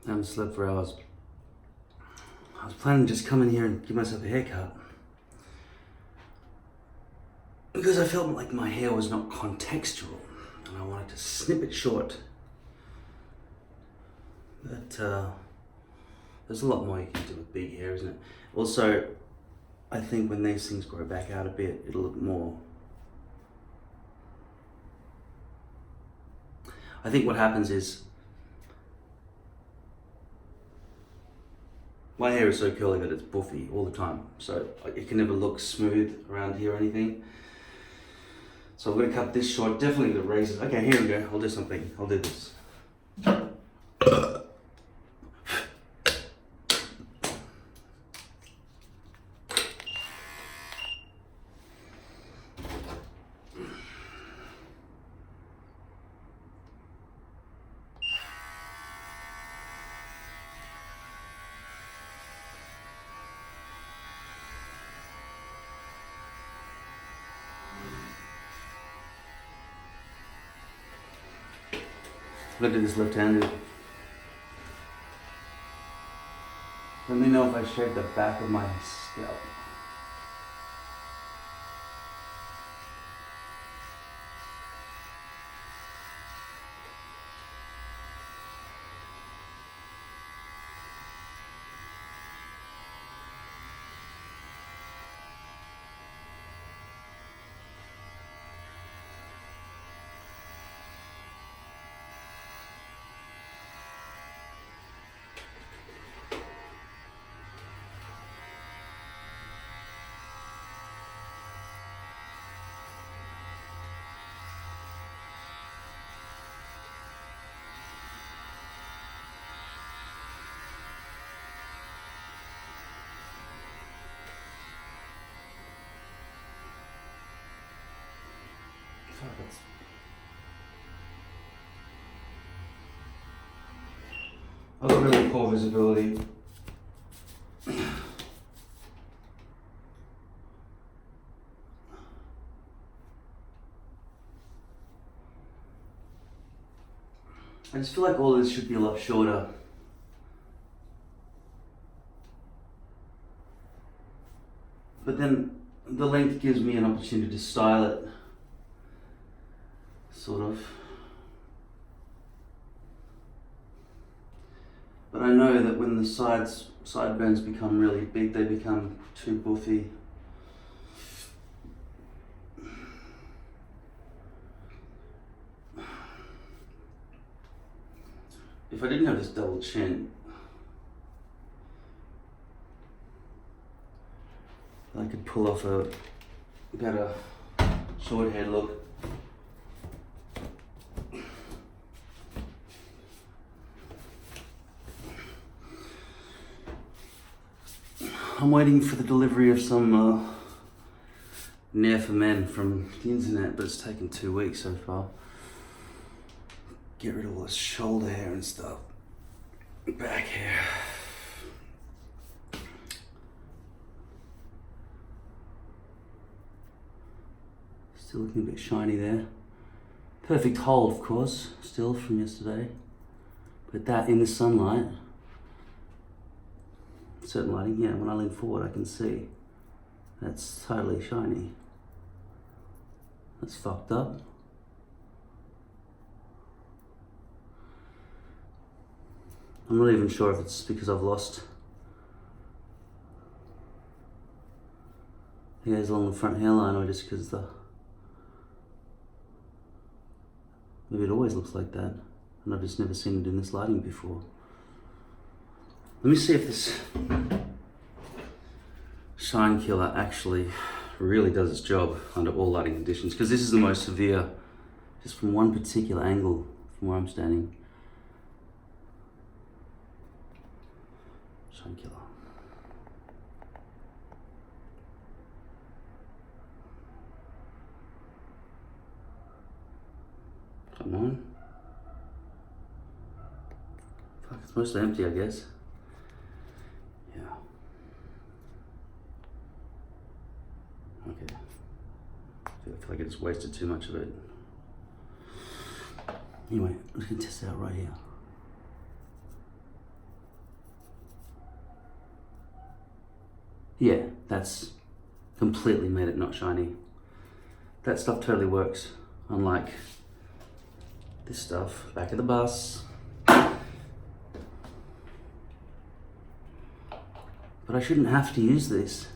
I haven't slept for hours. I was planning to just come in here and give myself a haircut. Because I felt like my hair was not contextual and I wanted to snip it short. But there's a lot more you can do with big hair, isn't it? Also, I think when these things grow back out a bit, it'll look more... I think what happens is, my hair is so curly that it's buffy all the time, so it can never look smooth around here or anything. So I'm going to cut this short, definitely the razors. Okay, here we go, I'll do something, I'll do this. I'm gonna do this left-handed. Let me know if I shave the back of my scalp. I've got really poor visibility. I just feel like all this should be a lot shorter. But then the length gives me an opportunity to style it, sort of. But I know that when the sideburns become really big, they become too buffy. If I didn't have this double chin, I could pull off a better short head look. I'm waiting for the delivery of some Nair for Men from the internet, but it's taken 2 weeks so far. Get rid of all this shoulder hair and stuff. Back hair. Still looking a bit shiny there. Perfect hold, of course, still from yesterday. But that in the sunlight, certain lighting, yeah, when I lean forward I can see that's totally shiny. That's fucked up. I'm not even sure if it's because I've lost hairs along the front hairline or just because maybe it always looks like that and I've just never seen it in this lighting before. Let me see if this shine killer actually really does its job under all lighting conditions, because this is the most severe, just from one particular angle from where I'm standing. Shine killer. Come on. Fuck, it's mostly empty, I guess. Yeah. Okay. I feel like I just wasted too much of it. Anyway, I'm just gonna test it out right here. that's completely made it not shiny. That stuff totally works, unlike this stuff. Back of the bus. But I shouldn't have to use this.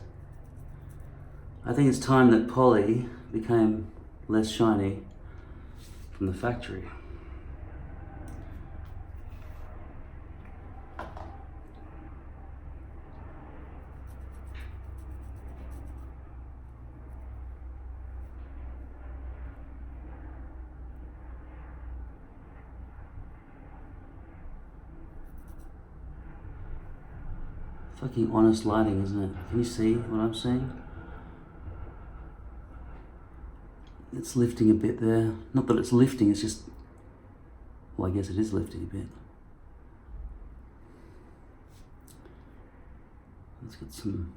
I think it's time that poly became less shiny from the factory. Fucking honest lighting, isn't it? Can you see what I'm seeing? It's lifting a bit there. Not that it's lifting, it's just... Well, I guess it is lifting a bit. Let's get some...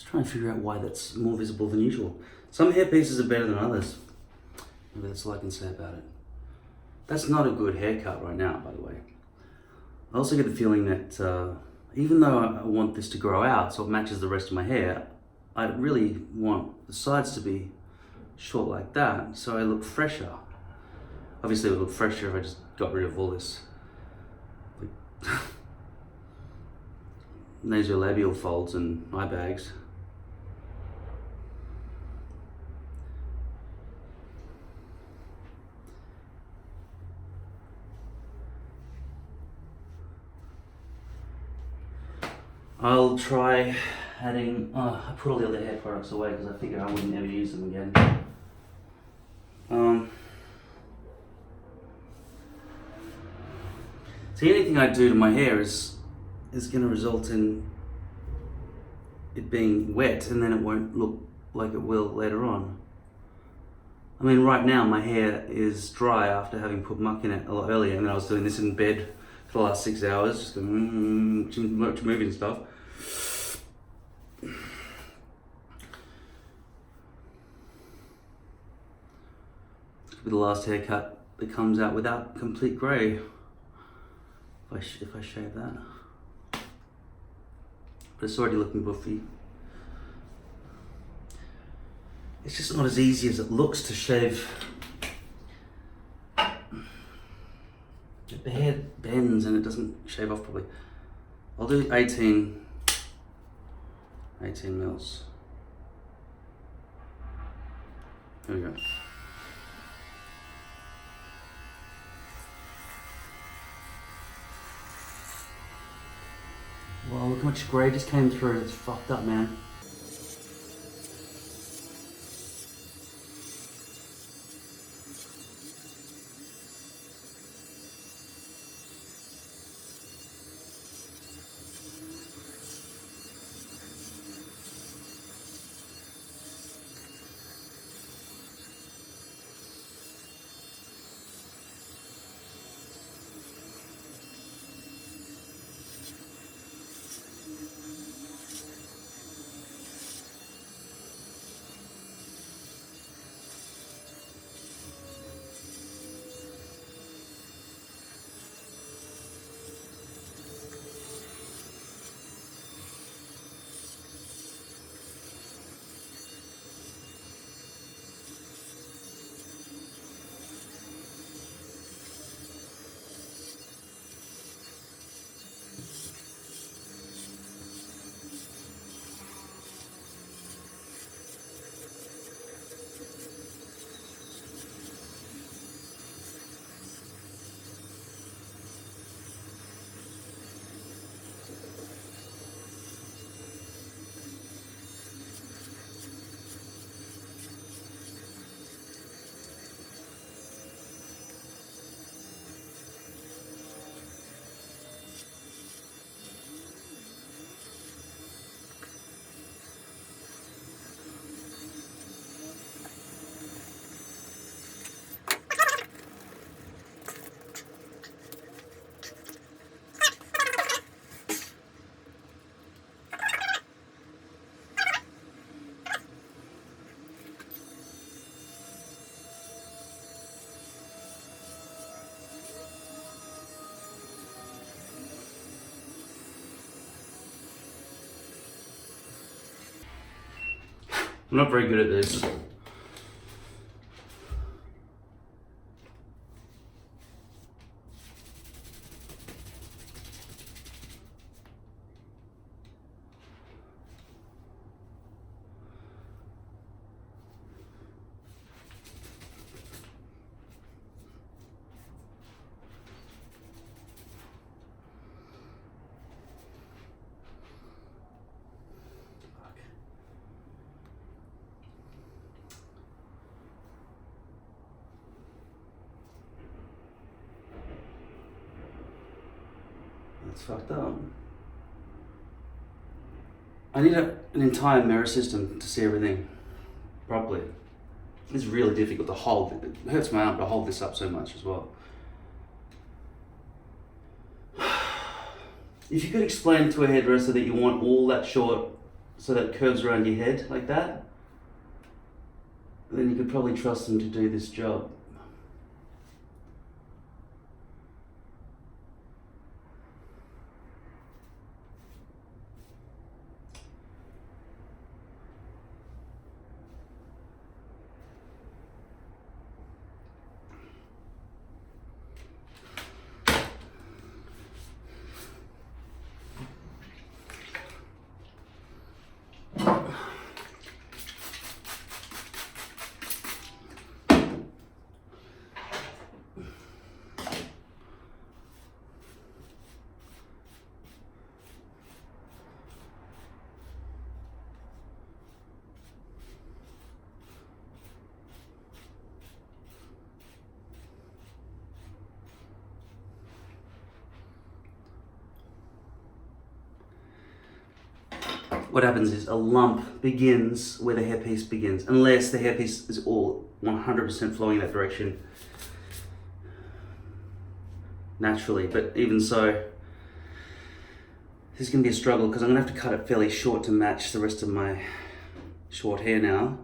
Trying to figure out why that's more visible than usual. Some hair pieces are better than others. Maybe that's all I can say about it. That's not a good haircut right now, by the way. I also get the feeling that even though I want this to grow out so it matches the rest of my hair, I really want the sides to be short like that, so I look fresher. Obviously it would look fresher if I just got rid of all this like, nasolabial folds and eye bags. I'll try adding, I put all the other hair products away because I figure I wouldn't ever use them again. See, anything I do to my hair is going to result in it being wet, and then it won't look like it will later on. I mean, right now my hair is dry after having put muck in it a lot earlier, and then I was doing this in bed for the last 6 hours, just going, moving and stuff. This could be the last haircut that comes out without complete grey. If I shave that. But it's already looking buffy. It's just not as easy as it looks to shave. The hair bends and it doesn't shave off properly. I'll do 18 mils. Here we go. Wow, look how much grey just came through. It's fucked up, man. I'm not very good at this. That's fucked up. I need an entire mirror system to see everything properly. It's really difficult to hold. It hurts my arm to hold this up so much as well. If you could explain to a hairdresser that you want all that short so that it curves around your head like that, then you could probably trust them to do this job. What happens is a lump begins where the hairpiece begins, unless the hairpiece is all 100% flowing in that direction naturally. But even so, this is going to be a struggle because I'm going to have to cut it fairly short to match the rest of my short hair now,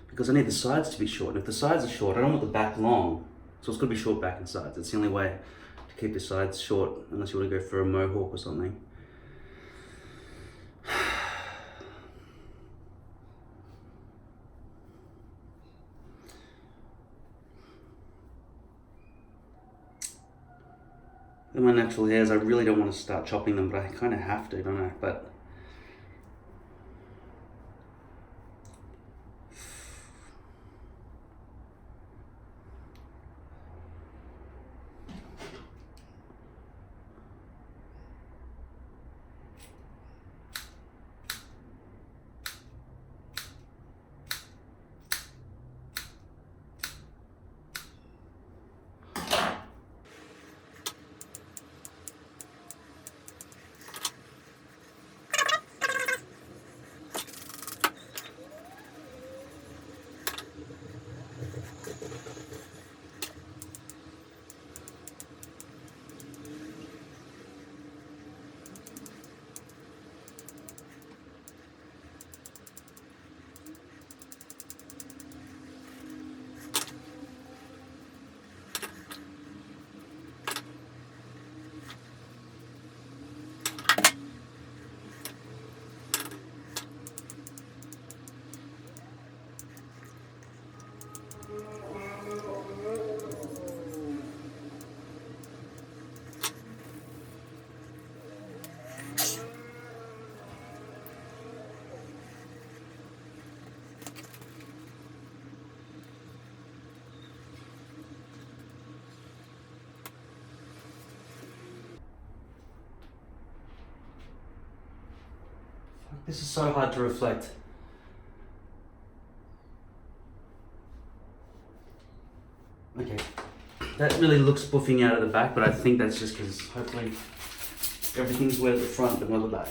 because I need the sides to be short. And if the sides are short, I don't want the back long. So it's got to be short back and sides. It's the only way to keep the sides short, unless you want to go for a mohawk or something. They're my natural hairs. I really don't want to start chopping them, but I kind of have to, don't I? But this is so hard to reflect. Okay, that really looks buffing out at the back, but I think that's just because hopefully everything's wet at the front but not the back.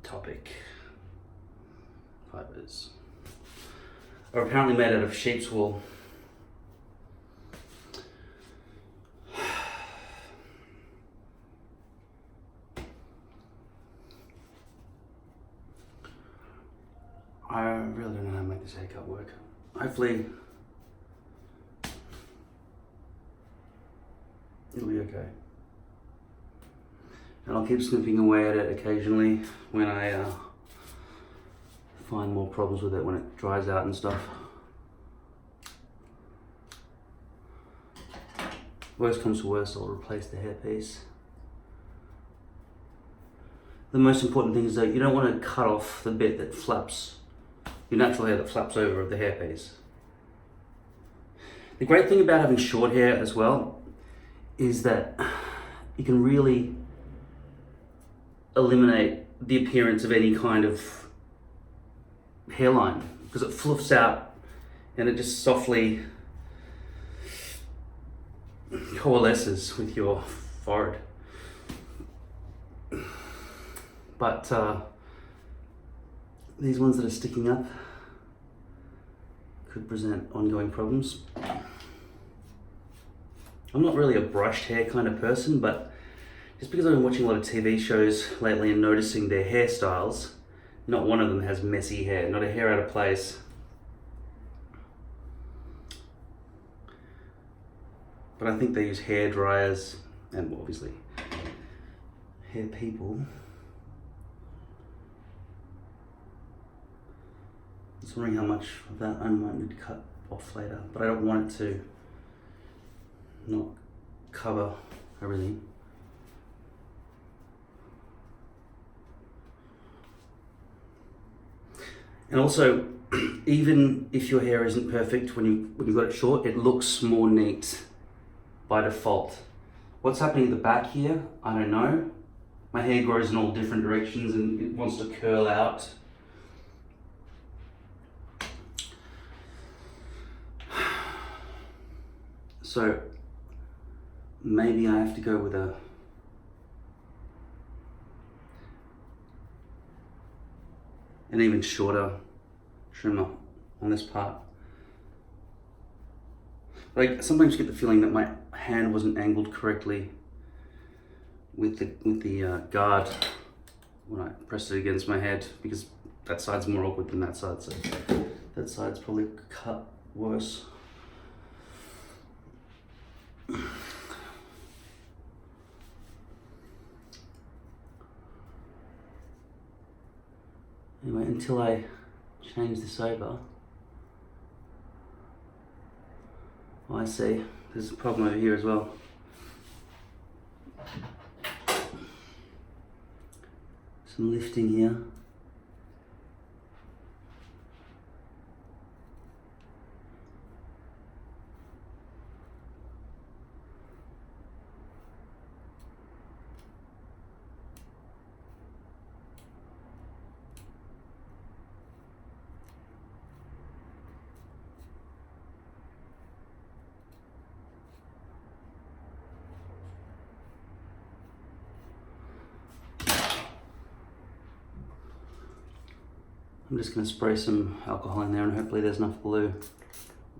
Topic. Fibers are apparently made out of sheep's wool. I really don't know how to make this haircut work. Hopefully It'll be okay. And I'll keep snipping away at it occasionally when I find more problems with it when it dries out and stuff. Worst comes to worst, I'll replace the hairpiece. The most important thing is that you don't want to cut off the bit that flaps, your natural hair that flaps over the hairpiece. The great thing about having short hair as well is that you can really eliminate the appearance of any kind of hairline because it fluffs out and it just softly coalesces with your forehead. But these ones that are sticking up could present ongoing problems. I'm not really a brushed hair kind of person, but just because I've been watching a lot of TV shows lately and noticing their hairstyles, not one of them has messy hair, not a hair out of place. But I think they use hair dryers and obviously hair people. I was wondering how much of that I might need to cut off later, but I don't want it to not cover everything. And also, even if your hair isn't perfect when you've got it short, it looks more neat by default. What's happening at the back here, I don't know. My hair grows in all different directions and it wants to curl out. So maybe I have to go with an even shorter trimmer on this part. But I sometimes get the feeling that my hand wasn't angled correctly with the guard when I pressed it against my head, because that side's more awkward than that side, so that side's probably cut worse. Anyway, until I change this over, oh, I see, there's a problem over here as well. Some lifting here. I'm just going to spray some alcohol in there and hopefully there's enough glue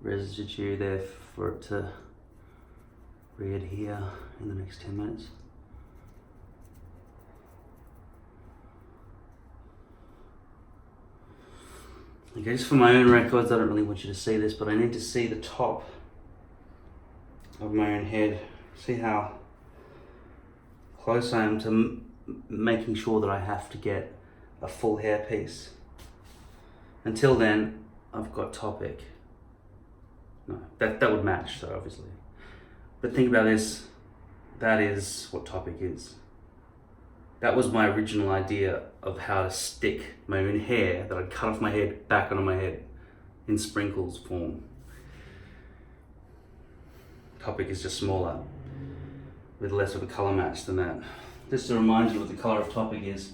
residue there for it to re-adhere in the next 10 minutes. Okay, just for my own records, I don't really want you to see this, but I need to see the top of my own head. See how close I am to making sure that I have to get a full hair piece. Until then, I've got Topic. No, that would match, so obviously. But think about this, that is what Topic is. That was my original idea of how to stick my own hair that I'd cut off my head back onto my head in sprinkles form. Topic is just smaller, with less of a color match than that. Just to remind you what the color of Topic is.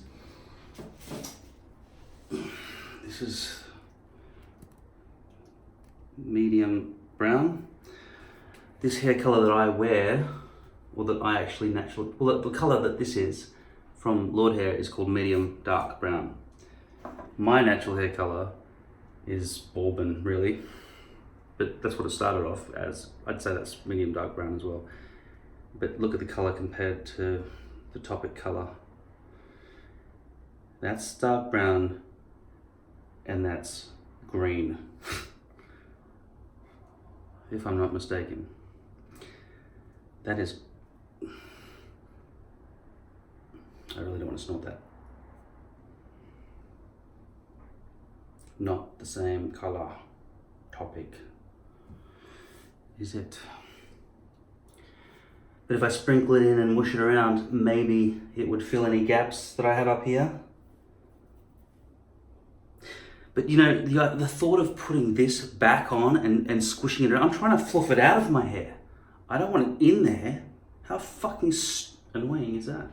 This is medium brown. This hair color that I wear, or that I actually naturally, well, the color that this is from Lord Hair is called medium dark brown. My natural hair color is Bourbon, really, but that's what it started off as. I'd say that's medium dark brown as well. But look at the color compared to the Topic color. That's dark brown, and that's green, if I'm not mistaken. That is I really don't want to snort that. Not the same color topic, is it? But if I sprinkle it in and mush it around, maybe it would fill any gaps that I have up here. But you know, the thought of putting this back on and squishing it around, I'm trying to fluff it out of my hair. I don't want it in there. How fucking annoying is that?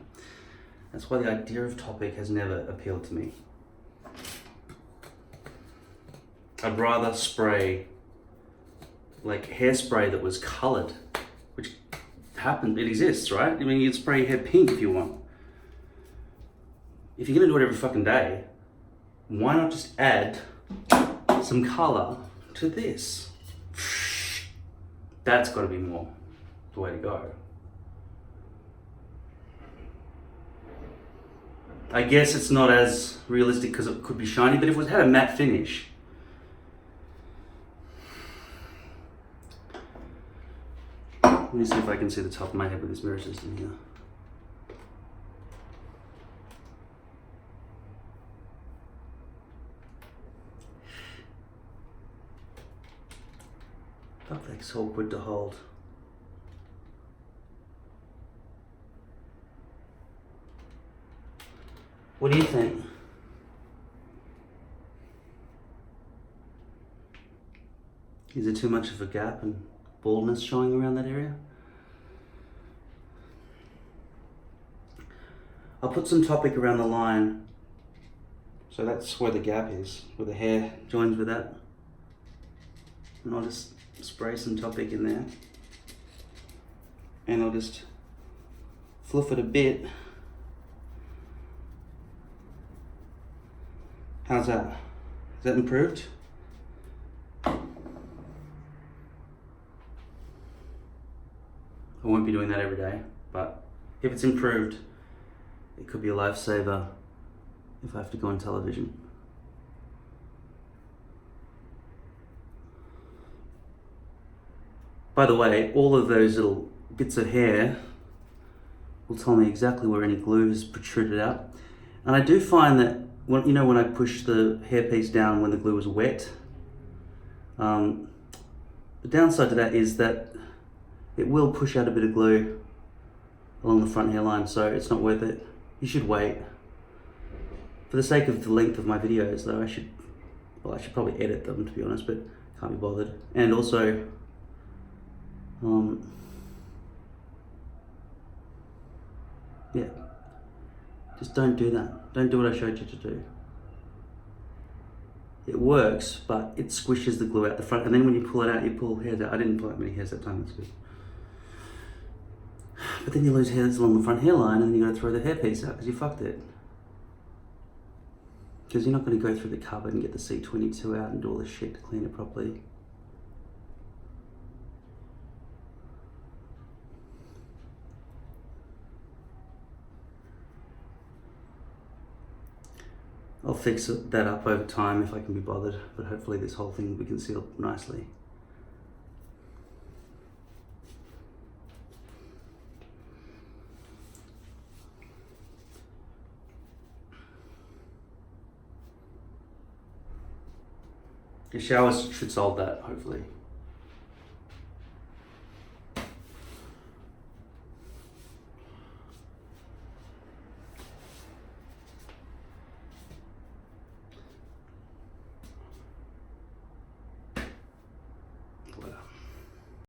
That's why the idea of topic has never appealed to me. I'd rather spray like hairspray that was colored, which happens, it exists, right? I mean, you can spray your hair pink if you want. If you're gonna do it every fucking day, why not just add some color to this? That's gotta be more the way to go. I guess it's not as realistic because it could be shiny, but if it had a matte finish, let me see if I can see the top of my head with this mirror system here. Fuck, that's awkward to hold. What do you think? Is it too much of a gap and baldness showing around that area? I'll put some Topic around the line. So that's where the gap is, where the hair joins with that. And I'll just spray some Topic in there. And I'll just fluff it a bit. How's that? Is that improved? I won't be doing that every day, but if it's improved, it could be a lifesaver if I have to go on television. By the way, all of those little bits of hair will tell me exactly where any glue has protruded out. And I do find that when I push the hairpiece down when the glue is wet, the downside to that is that it will push out a bit of glue along the front hairline, so it's not worth it. You should wait. For the sake of the length of my videos though, I should probably edit them, to be honest, but can't be bothered. And also, yeah, just don't do that. Don't do what I showed you to do. It works, but it squishes the glue out the front, and then when you pull it out, you pull hairs out. I didn't pull out many hairs that time, that's good. But then you lose hairs along the front hairline, and then you gotta throw the hairpiece out because you fucked it. Because you're not gonna go through the cupboard and get the C22 out and do all this shit to clean it properly. I'll fix that up over time if I can be bothered, but hopefully this whole thing will be concealed nicely. The showers should solve that, hopefully.